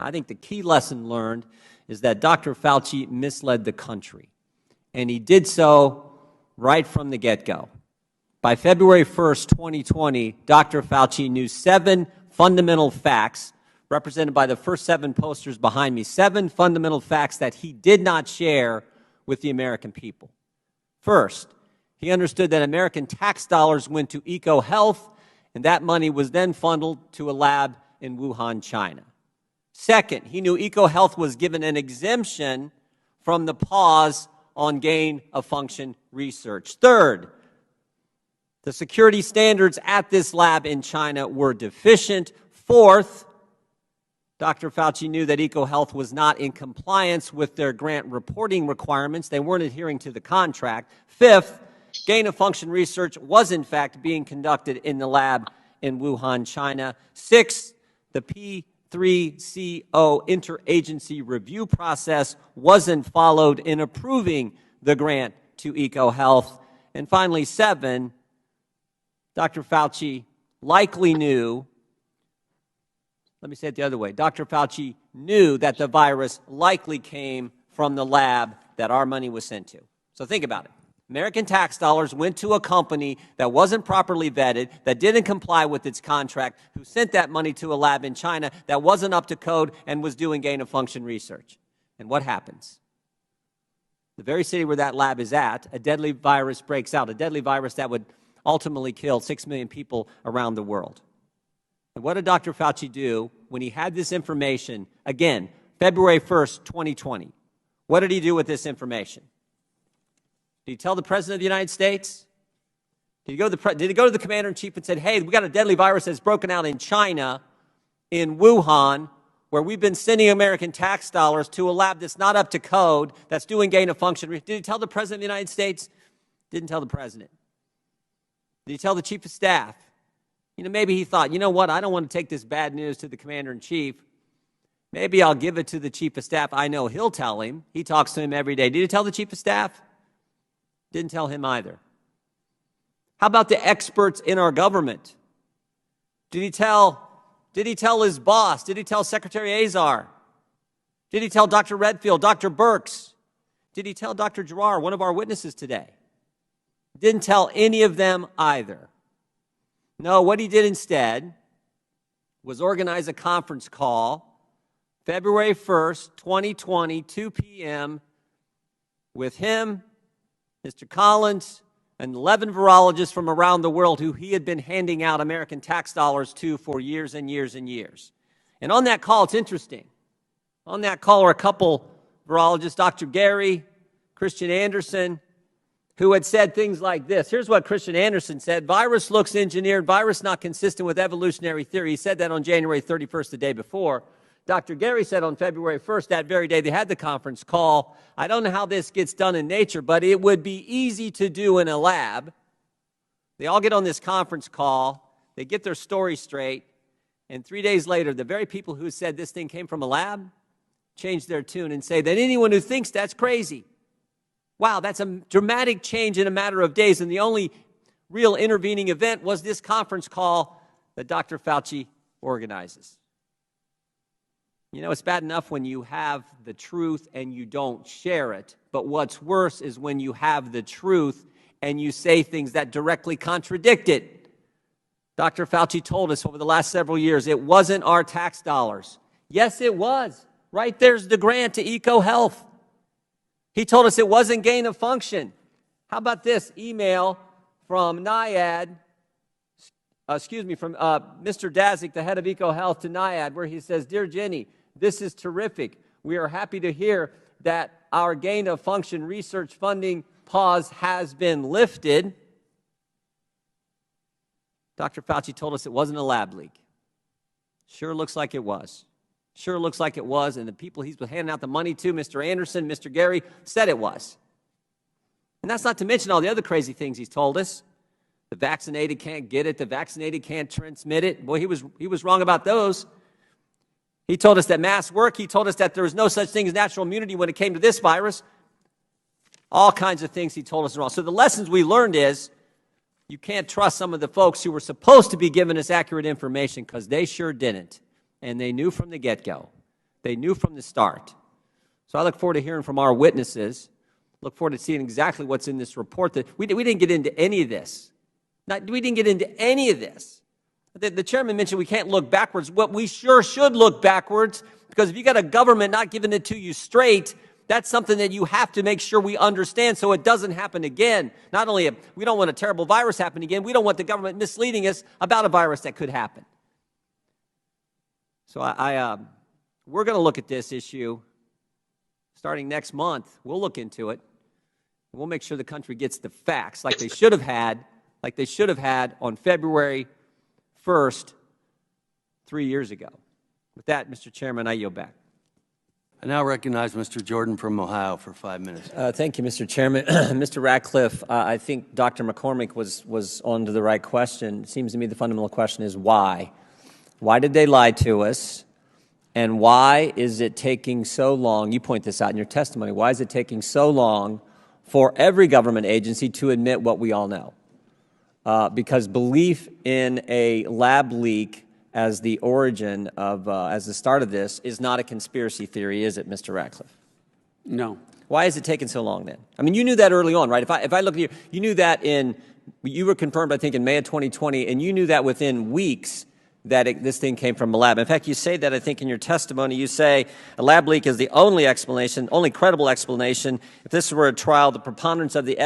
I think the key lesson learned is that Dr. Fauci misled the country, and he did so right from the get-go. By February 1st, 2020, Dr. Fauci knew 7 fundamental facts, represented by the first 7 posters behind me, 7 fundamental facts that he did not share with the American people. First, he understood that American tax dollars went to eco-health, and that money was then funneled to a lab in Wuhan, China. Second, he knew eco-health was given an exemption from the pause on gain-of-function research. Third, the security standards at this lab in China were deficient. Fourth, Dr. Fauci knew that EcoHealth was not in compliance with their grant reporting requirements. They weren't adhering to the contract. Fifth, gain-of-function research was in fact being conducted in the lab in Wuhan, China. Sixth, the P3CO interagency review process wasn't followed in approving the grant to EcoHealth. And finally, 7, Dr. Fauci likely knew, let me say it the other way, Dr. Fauci knew that the virus likely came from the lab that our money was sent to. So think about it. American tax dollars went to a company that wasn't properly vetted, that didn't comply with its contract, who sent that money to a lab in China that wasn't up to code and was doing gain-of-function research. And what happens? The very city where that lab is at, a deadly virus breaks out, a deadly virus that would ultimately killed 6 million people around the world. And what did Dr. Fauci do when he had this information, again, February 1st, 2020? What did he do with this information? Did he tell the President of the United States? Did he go to the Commander-in-Chief and said, hey, we got a deadly virus that's broken out in China, in Wuhan, where we've been sending American tax dollars to a lab that's not up to code, that's doing gain-of-function? Did he tell the President of the United States? Didn't tell the President. Did he tell the Chief of Staff? Maybe he thought, you know what, I don't want to take this bad news to the Commander-in-Chief. Maybe I'll give it to the Chief of Staff. I know he'll tell him. He talks to him every day. Did he tell the Chief of Staff? Didn't tell him either. How about the experts in our government? Did he tell his boss? Did he tell Secretary Azar? Did he tell Dr. Redfield, Dr. Birx? Did he tell Dr. Giroir, one of our witnesses today? Didn't tell any of them either. No, what he did instead was organize a conference call February 1st, 2020, 2 p.m. with him, Mr. Collins, and 11 virologists from around the world who he had been handing out American tax dollars to for years and years and years. And on that call, it's interesting. On that call are a couple virologists, Dr. Gary, Christian Anderson, who had said things like this. Here's what Christian Anderson said. Virus looks engineered. Virus not consistent with evolutionary theory. He said that on January 31st, the day before. Dr. Gary said on February 1st, that very day they had the conference call, I don't know how this gets done in nature, but it would be easy to do in a lab. They all get on this conference call. They get their story straight. And 3 days later, the very people who said this thing came from a lab change their tune and say that anyone who thinks that's crazy. Wow, that's a dramatic change in a matter of days, and the only real intervening event was this conference call that Dr. Fauci organizes. It's bad enough when you have the truth and you don't share it, but what's worse is when you have the truth and you say things that directly contradict it. Dr. Fauci told us over the last several years it wasn't our tax dollars. Yes, it was. Right there's the grant to EcoHealth. He told us it wasn't gain of function. How about this email from NIAID, from Mr. Dazik, the head of EcoHealth, to NIAID, where he says, Dear Jenny, this is terrific. We are happy to hear that our gain of function research funding pause has been lifted. Dr. Fauci told us it wasn't a lab leak. Sure looks like it was. Sure looks like it was, and the people he's been handing out the money to, Mr. Anderson, Mr. Gary, said it was. And that's not to mention all the other crazy things he's told us. The vaccinated can't get it. The vaccinated can't transmit it. Boy, he was wrong about those. He told us that masks work. He told us that there was no such thing as natural immunity when it came to this virus. All kinds of things he told us wrong. So the lessons we learned is you can't trust some of the folks who were supposed to be giving us accurate information because they sure didn't. And they knew from the get-go They knew from the start. So I look forward to hearing from our witnesses. Look forward to seeing exactly what's in this report. That we didn't get into any of this. We didn't get into any of this. The chairman mentioned we can't look backwards. What we sure should look backwards, because if you got a government not giving it to you straight, that's something that you have to make sure we understand so it doesn't happen again. Not only we don't want a terrible virus happening again, we don't want the government misleading us about a virus that could happen. So we're going to look at this issue starting next month. We'll look into it. We'll make sure the country gets the facts like they should have had on February 1st, 3 years ago. With that, Mr. Chairman, I yield back. I now recognize Mr. Jordan from Ohio for 5 minutes. Thank you, Mr. Chairman. Mr. Ratcliffe, I think Dr. McCormick was on to the right question. It seems to me the fundamental question is why? Why did they lie to us? And why is it taking so long? You point this out in your testimony. Why is it taking so long for every government agency to admit what we all know? Because belief in a lab leak as the origin of, as the start of this, is not a conspiracy theory, is it, Mr. Ratcliffe? No. Why is it taking so long then? I mean, you knew that early on, right? If I look at you knew that you were confirmed, I think, in May of 2020, and you knew that within weeks that this thing came from a lab. In fact, you say that, I think, in your testimony. You say a lab leak is the only explanation, only credible explanation. If this were a trial, the preponderance of the